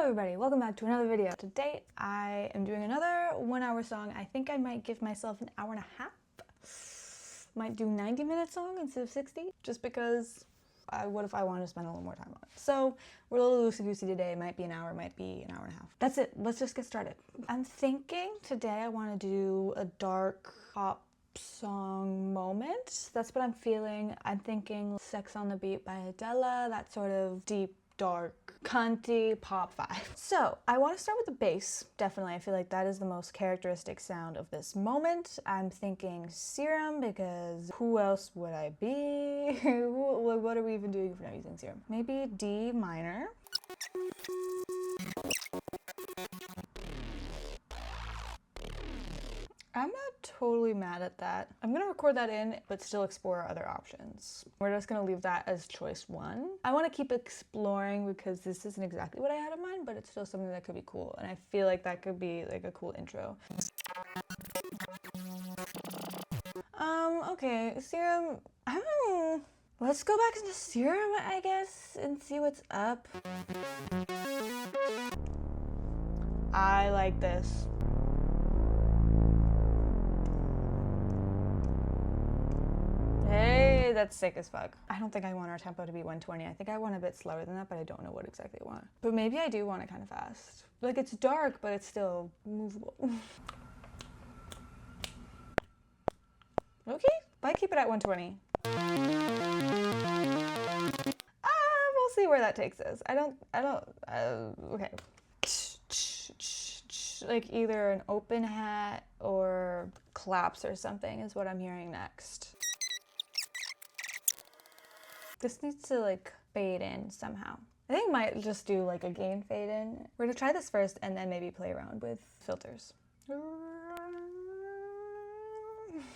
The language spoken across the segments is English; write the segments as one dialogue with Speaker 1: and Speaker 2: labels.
Speaker 1: Hello everybody, welcome back to another video. Today I am doing another 1 hour song. I think I might give myself an hour and a half. Might do 90-minute song instead of 60, just because what if I wanted to spend a little more time on it? So we're a little loosey-goosey today. Might be an hour, might be an hour and a half. That's it, let's just get started. I'm thinking today I want to do a dark pop song moment. That's what I'm feeling. I'm thinking Sex on the Beat by Adele, that sort of deep, dark, cunty pop vibe. So I want to start with the bass. Definitely, I feel like that is the most characteristic sound of this moment. I'm thinking Serum, because who else would I be? What are we even doing if we're not using Serum? Maybe D minor. I'm not totally mad at that. I'm gonna record that in, but still explore other options. We're just gonna leave that as choice one. I wanna keep exploring because this isn't exactly what I had in mind, but it's still something that could be cool. And I feel like that could be like a cool intro. Okay, Serum, I don't know. Let's go back into Serum, I guess, and see what's up. I like this. Hey, that's sick as fuck. I don't think I want our tempo to be 120. I think I want a bit slower than that, but I don't know what exactly I want. But maybe I do want it kind of fast. Like, it's dark, but it's still movable. Okay, might keep it at 120. We'll see where that takes us. Okay. Like either an open hat or claps or something is what I'm hearing next. This needs to like fade in somehow. I think I might just do like a gain fade in. We're gonna try this first and then maybe play around with filters.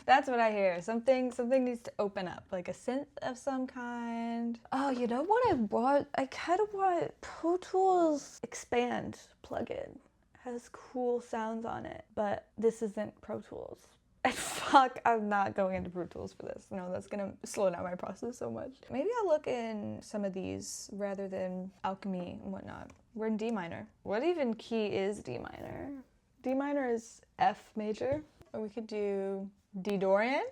Speaker 1: That's what I hear. Something needs to open up, like a synth of some kind. Oh, you know what I want? I kind of want Pro Tools Expand plugin. It has cool sounds on it, but this isn't Pro Tools. And fuck, I'm not going into Pro Tools for this. No, that's gonna slow down my process so much. Maybe I'll look in some of these rather than Alchemy and whatnot. We're in D minor. What even key is D minor? D minor is F major. Or we could do D Dorian,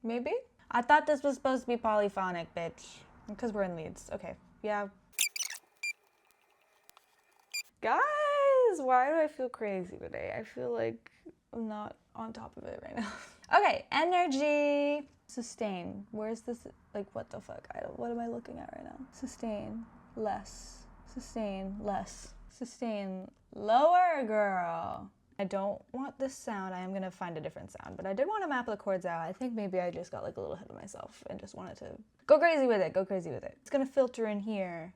Speaker 1: maybe? I thought this was supposed to be polyphonic, bitch. Because we're in leads. Okay, yeah. Guys, why do I feel crazy today? I feel like I'm not on top of it right now. Okay, energy. Sustain. Where's this? Like, what the fuck? What am I looking at right now? Sustain. Less. Sustain. Less. Sustain. Lower, girl. I don't want this sound. I am gonna find a different sound, but I did want to map the chords out. I think maybe I just got like a little ahead of myself and just wanted to go crazy with it. Go crazy with it. It's gonna filter in here.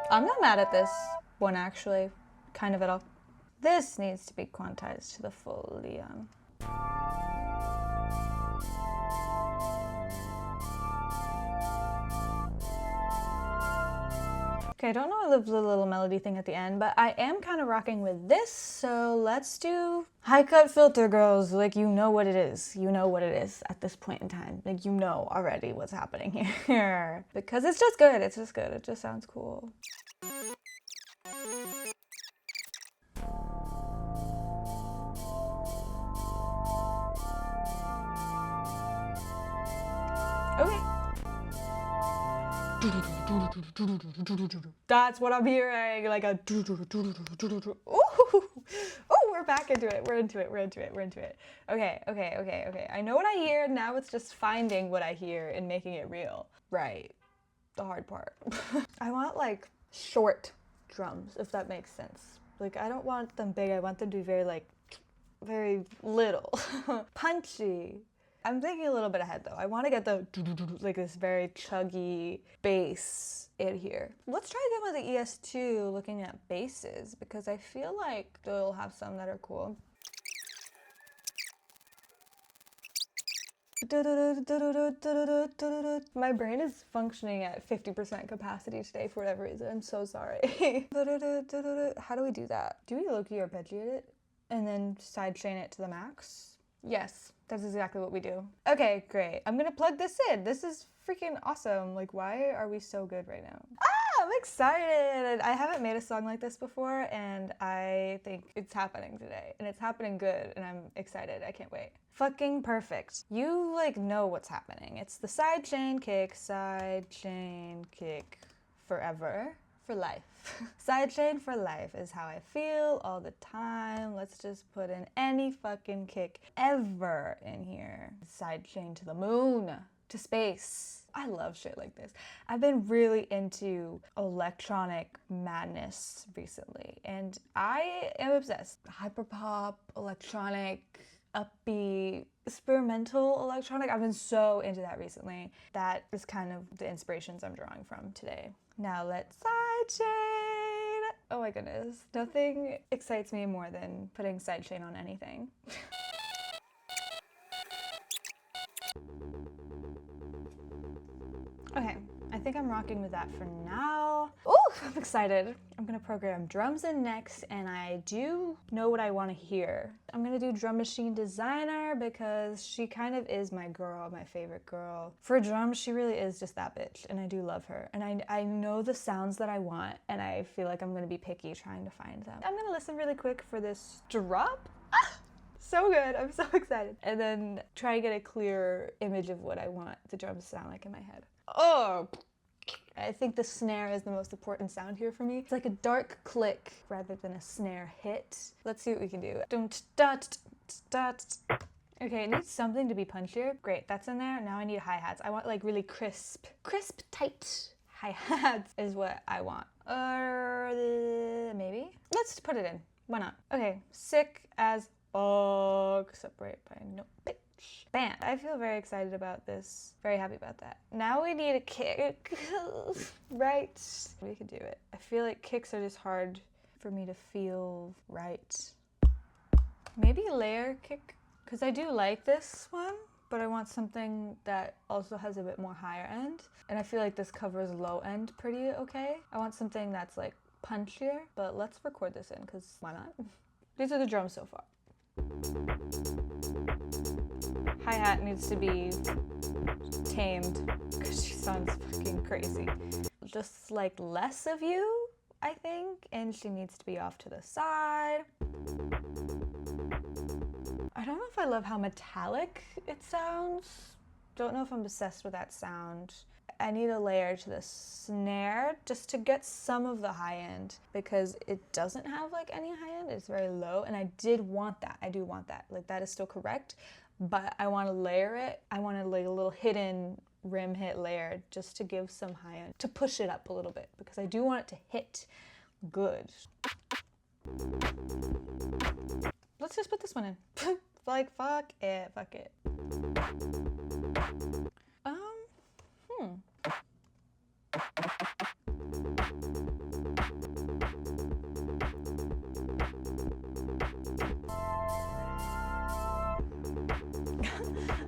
Speaker 1: I'm not mad at this one actually, kind of at all. This needs to be quantized to the full Leon. Okay, I don't know the little melody thing at the end, but I am kind of rocking with this, so let's do high cut filter, girls. Like, you know what it is. You know what it is at this point in time. Like, you know already what's happening here. Because it's just good. It's just good. It just sounds cool. Okay. That's what I'm hearing, like a ooh. Oh, we're back into it. We're into it. Okay. I know what I hear. Now it's just finding what I hear and making it real. Right. The hard part. I want like short drums, if that makes sense. Like, I don't want them big. I want them to be very little. Punchy. I'm thinking a little bit ahead though. I want to get the like this very chuggy bass in here. Let's try again with the ES2 looking at basses, because I feel like they'll have some that are cool. My brain is functioning at 50% capacity today for whatever reason. I'm so sorry. How do we do that? Do we low-key arpeggiate it and then sidechain it to the max? Yes, that's exactly what we do. Okay, great. I'm gonna plug this in. This is freaking awesome. Like, why are we so good right now? I'm excited. I haven't made a song like this before, and I think it's happening today. And it's happening good, and I'm excited. I can't wait. Fucking perfect. You, like, know what's happening. It's the sidechain kick, forever. For life. Sidechain for life is how I feel all the time. Let's just put in any fucking kick ever in here. Sidechain to the moon, to space. I love shit like this. I've been really into electronic madness recently, and I am obsessed. Hyperpop, electronic, upbeat, experimental electronic. I've been so into that recently. That is kind of the inspirations I'm drawing from today. Now let's sidechain. Oh my goodness. Nothing excites me more than putting sidechain on anything. Okay, I think I'm rocking with that for now. Ooh, I'm excited. I'm gonna program drums in next, and I do know what I want to hear. I'm gonna do Drum Machine Designer because she kind of is my girl, my favorite girl. For drums, she really is just that bitch, and I do love her. And I know the sounds that I want, and I feel like I'm gonna be picky trying to find them. I'm gonna listen really quick for this drop. So good, I'm so excited. And then try and get a clear image of what I want the drums to sound like in my head. Oh, I think the snare is the most important sound here for me. It's like a dark click rather than a snare hit. Let's see what we can do. Okay, it needs something to be punchier. Great, that's in there. Now I need hi-hats. I want like really crisp, tight hi-hats is what I want. Maybe? Let's put it in. Why not? Okay, sick as fuck. Separate by no bitch. Bam! I feel very excited about this. Very happy about that. Now we need a kick. Right? We can do it. I feel like kicks are just hard for me to feel right. Maybe layer kick? Because I do like this one, but I want something that also has a bit more higher end. And I feel like this covers low end pretty okay. I want something that's like punchier, but let's record this in because why not? These are the drums so far. Hi-hat needs to be tamed because she sounds fucking crazy. Just like less of you, I think, and she needs to be off to the side. I don't know if I love how metallic it sounds. Don't know if I'm obsessed with that sound. I need a layer to the snare just to get some of the high end because it doesn't have like any high end. It's very low, and I did want that. I do want that. Like that is still correct, but I want to layer it. I want to like a little hidden rim hit layer just to give some high end, to push it up a little bit because I do want it to hit good. Let's just put this one in. Like fuck it.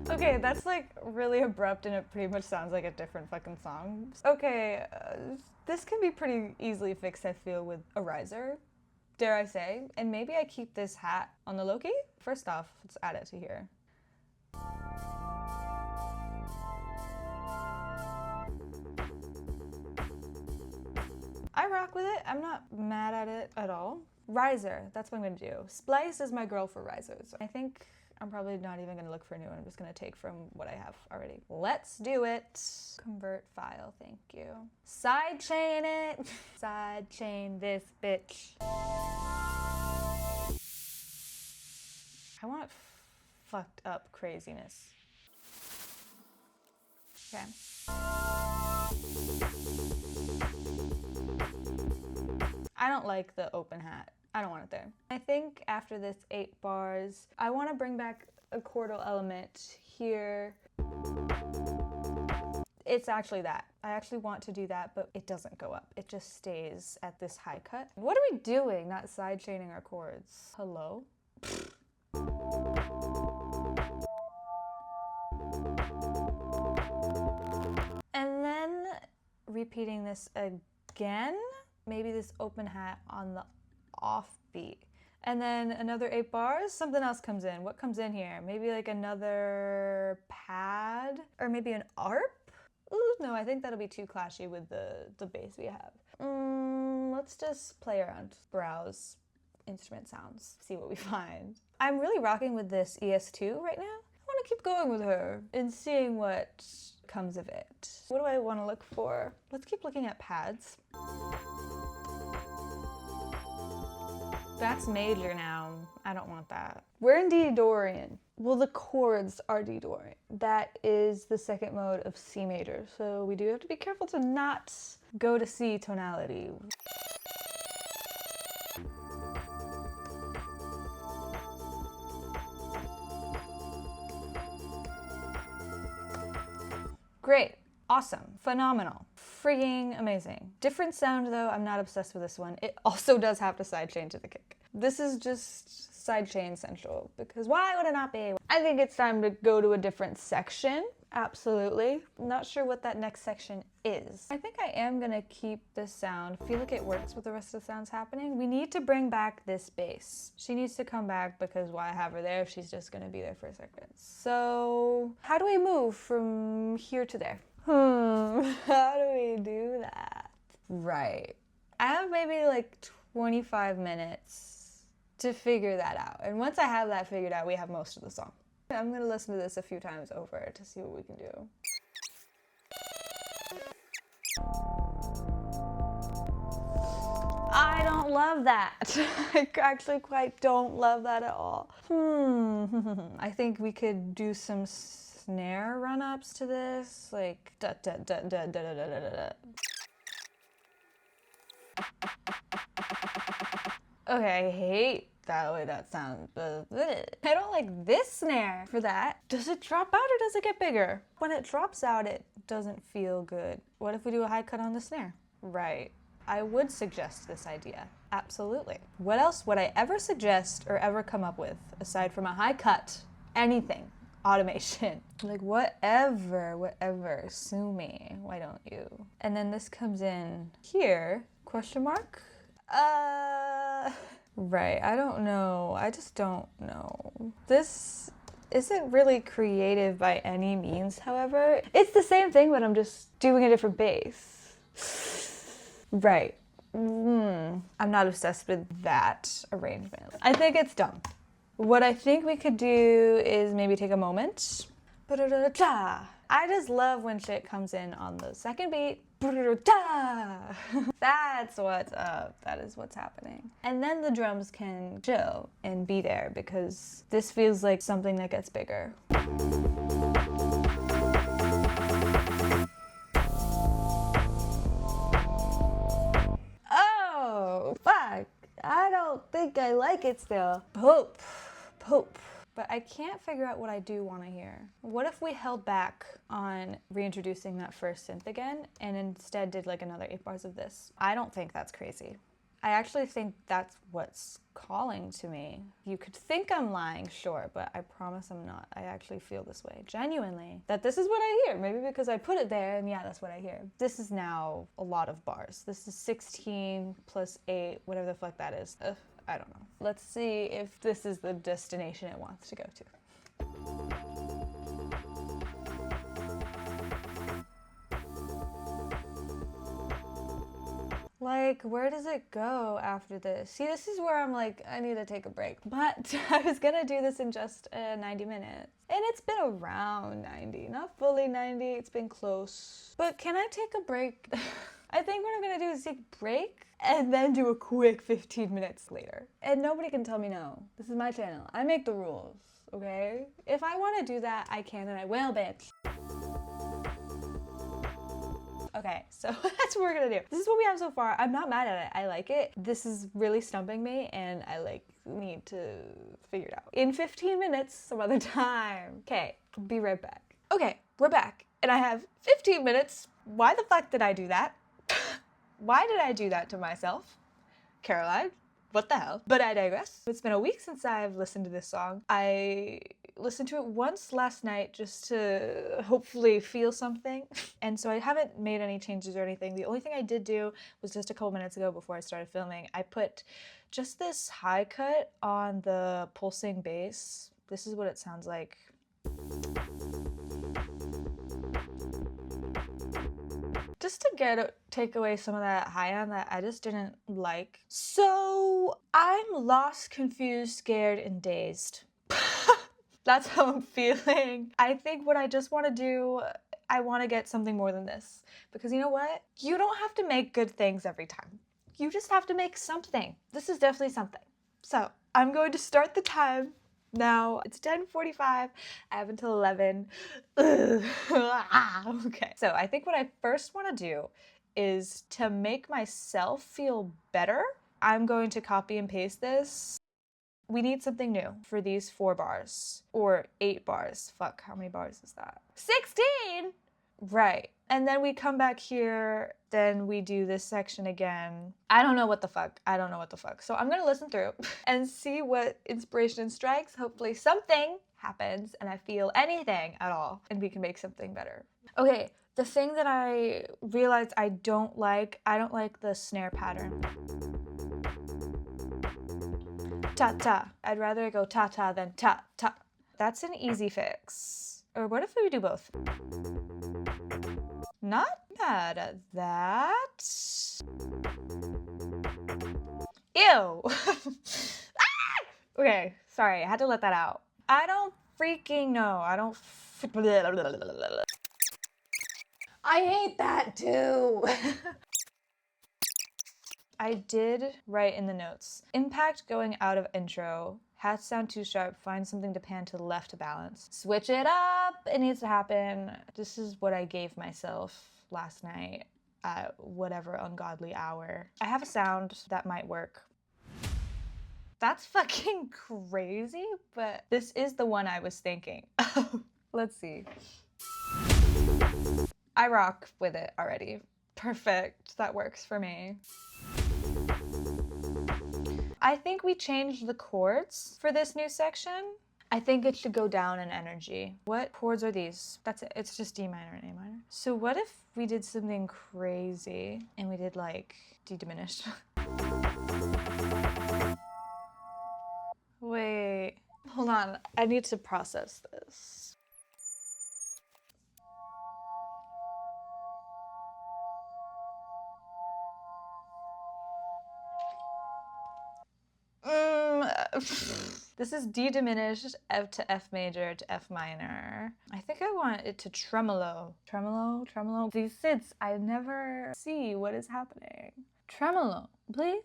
Speaker 1: Okay, that's like really abrupt and it pretty much sounds like a different fucking song. Okay, this can be pretty easily fixed, I feel, with a riser, dare I say. And maybe I keep this hat on the low-key? First off, let's add it to here. I rock with it. I'm not mad at it at all. Riser, that's what I'm gonna do. Splice is my girl for risers. I think I'm probably not even gonna look for a new one. I'm just gonna take from what I have already. Let's do it. Convert file, thank you. Sidechain it. Sidechain this bitch. I want fucked up craziness. Okay. I don't like the open hat. I don't want it there. I think after this 8 bars, I want to bring back a chordal element here. It's actually that. I actually want to do that, but it doesn't go up. It just stays at this high cut. What are we doing? Not sidechaining our chords. Hello? And then repeating this again. Maybe this open hat on the offbeat. And then another 8 bars, something else comes in. What comes in here? Maybe like another pad? Or maybe an ARP? Ooh, no, I think that'll be too clashy with the bass we have. Let's just play around, browse instrument sounds, see what we find. I'm really rocking with this ES2 right now. I want to keep going with her and seeing what comes of it. What do I want to look for? Let's keep looking at pads. That's major now. I don't want that. We're in D Dorian. Well, the chords are D Dorian. That is the second mode of C major. So we do have to be careful to not go to C tonality. Great. Awesome. Phenomenal. Freaking amazing. Different sound though, I'm not obsessed with this one. It also does have to sidechain to the kick. This is just sidechain central, because why would it not be? I think it's time to go to a different section. Absolutely. Not sure what that next section is. I think I am gonna keep this sound. I feel like it works with the rest of the sounds happening. We need to bring back this bass. She needs to come back, because why have her there if she's just gonna be there for a second? So how do we move from here to there? How do we do that? Right. I have maybe like 25 minutes to figure that out. And once I have that figured out, we have most of the song. I'm gonna listen to this a few times over to see what we can do. I don't love that. I actually quite don't love that at all. I think we could do some snare run-ups to this, like da da da da da da da da da. Okay, I hate that way that sounds. I don't like this snare for that. Does it drop out or does it get bigger? When it drops out, it doesn't feel good. What if we do a high cut on the snare? Right. I would suggest this idea. Absolutely. What else would I ever suggest or ever come up with aside from a high cut? Anything. Automation. Like whatever. Sue me. Why don't you? And then this comes in here. Question mark? Right, I don't know. I just don't know. This isn't really creative by any means, however. It's the same thing, but I'm just doing a different bass. Right. I'm not obsessed with that arrangement. I think it's dumb. What I think we could do is maybe take a moment. I just love when shit comes in on the second beat. That's what's up. That is what's happening. And then the drums can chill and be there, because this feels like something that gets bigger. Oh, fuck. I don't think I like it still. Pope. But I can't figure out what I do want to hear. What if we held back on reintroducing that first synth again and instead did like another 8 bars of this? I don't think that's crazy. I actually think that's what's calling to me. You could think I'm lying, sure, but I promise I'm not. I actually feel this way, genuinely, that this is what I hear. Maybe because I put it there and yeah, that's what I hear. This is now a lot of bars. This is 16 plus 8, whatever the fuck that is. I don't know. Let's see if this is the destination it wants to go to. Like, where does it go after this? See, this is where I'm like, I need to take a break. But I was gonna do this in just 90 minutes. And it's been around 90, not fully 90, it's been close. But can I take a break? I think what I'm gonna do is take a break and then do a quick 15 minutes later. And nobody can tell me no. This is my channel. I make the rules, okay? If I wanna do that, I can and I will, bitch. Okay, so that's what we're gonna do. This is what we have so far. I'm not mad at it. I like it. This is really stumping me and I need to figure it out. In 15 minutes, some other time. Okay, be right back. Okay, we're back. And I have 15 minutes. Why the fuck did I do that? Why did I do that to myself? Caroline, what the hell? But I digress. It's been a week since I've listened to this song. I listened to it once last night just to hopefully feel something. And so I haven't made any changes or anything. The only thing I did do was just a couple minutes ago before I started filming, I put just this high cut on the pulsing bass. This is what it sounds like. Just to take away some of that high end that I just didn't like. So I'm lost, confused, scared, and dazed. That's how I'm feeling. I think what I just want to do, I want to get something more than this. Because you know what? You don't have to make good things every time. You just have to make something. This is definitely something. So I'm going to start the time now. It's 10:45. I have until 11. Okay. So I think what I first want to do is to make myself feel better. I'm going to copy and paste this. We need something new for these 4 bars or 8 bars. Fuck, how many bars is that? 16! Right. And then we come back here, then we do this section again. I don't know what the fuck. So I'm gonna listen through and see what inspiration strikes. Hopefully something happens and I feel anything at all and we can make something better. Okay, the thing that I realized I don't like the snare pattern. Ta-ta. I'd rather go ta-ta than ta-ta. That's an easy fix. Or what if we do both? Not mad at that. Ew. Okay, sorry, I had to let that out. I don't freaking know. I hate that too. I did write in the notes. Impact going out of intro. Hats sound too sharp. Find something to pan to the left to balance. Switch it up. It needs to happen. This is what I gave myself last night at whatever ungodly hour. I have a sound that might work. That's fucking crazy, but this is the one I was thinking. Let's see. I rock with it already. Perfect. That works for me. I think we changed the chords for this new section. I think it should go down in energy. What chords are these? That's it. It's just D minor and A minor. So what if we did something crazy and we did like D diminished? Wait, hold on. I need to process this. This is D diminished, F to F major to F minor. I think I want it to tremolo. Tremolo. These sits, I never see what is happening. Tremolo, please.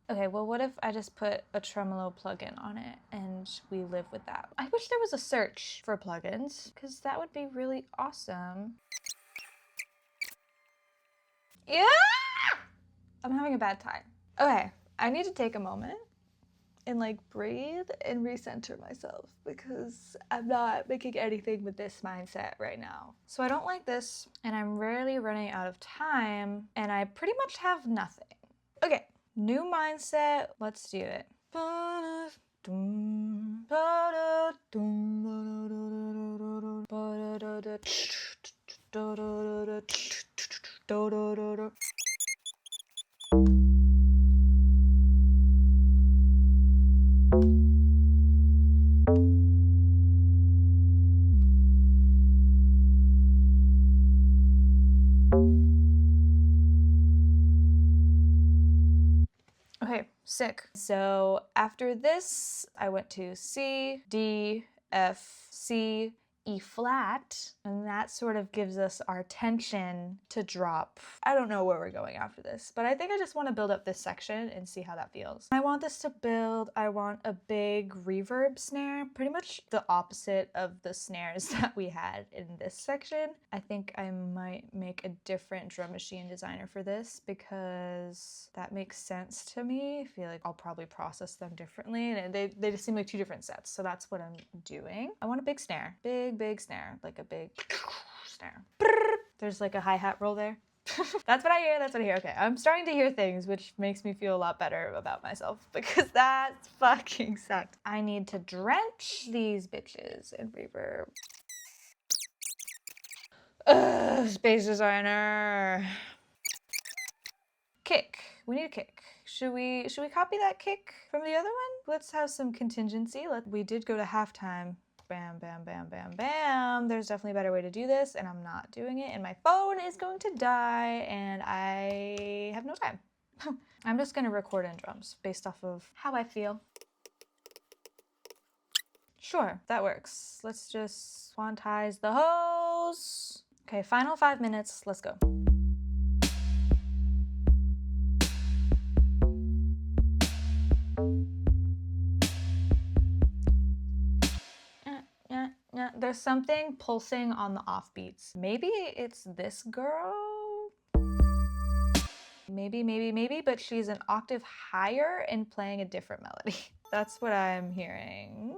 Speaker 1: Okay, well, what if I just put a tremolo plugin on it and we live with that? I wish there was a search for plugins because that would be really awesome. Yeah! I'm having a bad time. Okay, I need to take a moment and like breathe and recenter myself because I'm not making anything with this mindset right now. So I don't like this and I'm rarely running out of time and I pretty much have nothing. Okay, new mindset, let's do it. Okay, sick. So after this, I went to C, D, F, C, E flat, and that sort of gives us our tension to drop. I don't know where we're going after this, but I think I just want to build up this section and see how that feels. I want this to build, I want a big reverb snare, pretty much the opposite of the snares that we had in this section. I think I might make a different drum machine designer for this because that makes sense to me. I feel like I'll probably process them differently and they just seem like 2 different sets, so that's what I'm doing. I want a big snare, big snare, like a big snare. There's like a hi-hat roll there. That's what I hear. Okay, I'm starting to hear things, which makes me feel a lot better about myself because that fucking sucked. I need to drench these bitches in reverb. Space designer. Kick. We need a kick. Should we copy that kick from the other one? Let's have some contingency. We did go to halftime. bam, bam, bam, bam, bam. There's definitely a better way to do this, and I'm not doing it, and my phone is going to die, and I have no time. I'm just gonna record in drums based off of how I feel. Sure, that works. Let's just quantize the hose. Okay, final 5 minutes, let's go. There's something pulsing on the offbeats. Maybe it's this girl? Maybe, but she's an octave higher and playing a different melody. That's what I'm hearing.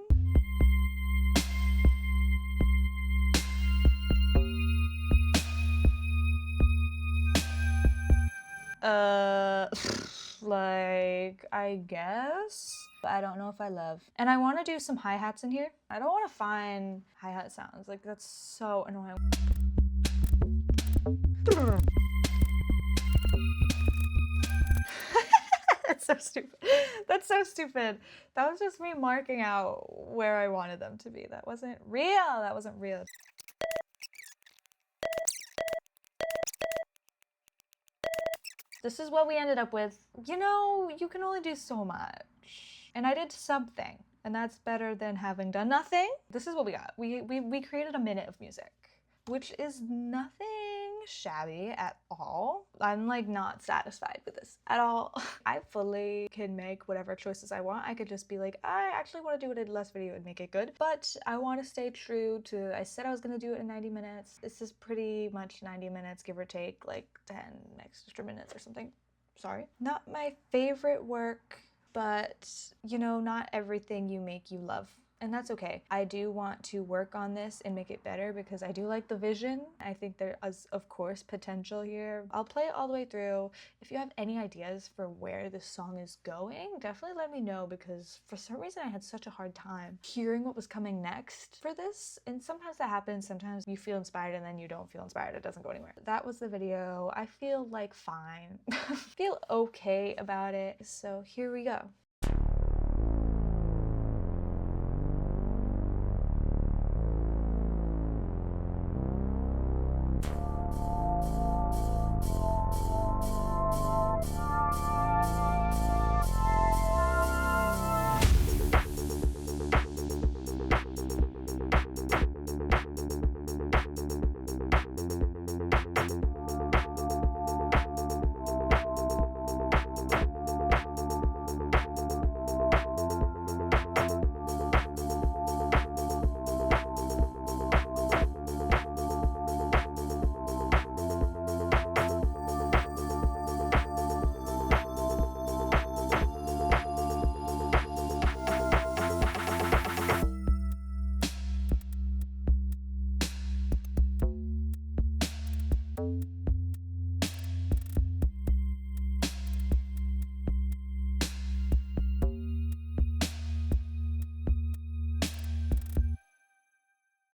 Speaker 1: Like, I guess. I don't know if I love. And I want to do some hi-hats in here. I don't want to find hi-hat sounds. Like, that's so annoying. That's so stupid. That's so stupid. That was just me marking out where I wanted them to be. That wasn't real. That wasn't real. This is what we ended up with. You know, you can only do so much. And I did something, and that's better than having done nothing. This is what we got. We created a minute of music, which is nothing shabby at all. I'm like not satisfied with this at all. I fully can make whatever choices I want. I could just be like, I actually want to do it in less video and make it good, but I want to stay true to, I said I was going to do it in 90 minutes. This is pretty much 90 minutes, give or take like 10 extra minutes or something. Sorry. Not my favorite work, but you know, not everything you make you love. And that's okay. I do want to work on this and make it better because I do like the vision. I think there is, of course, potential here. I'll play it all the way through. If you have any ideas for where this song is going, definitely let me know because for some reason I had such a hard time hearing what was coming next for this. And sometimes that happens. Sometimes you feel inspired and then you don't feel inspired. It doesn't go anywhere. That was the video. I feel like fine. Feel okay about it. So here we go.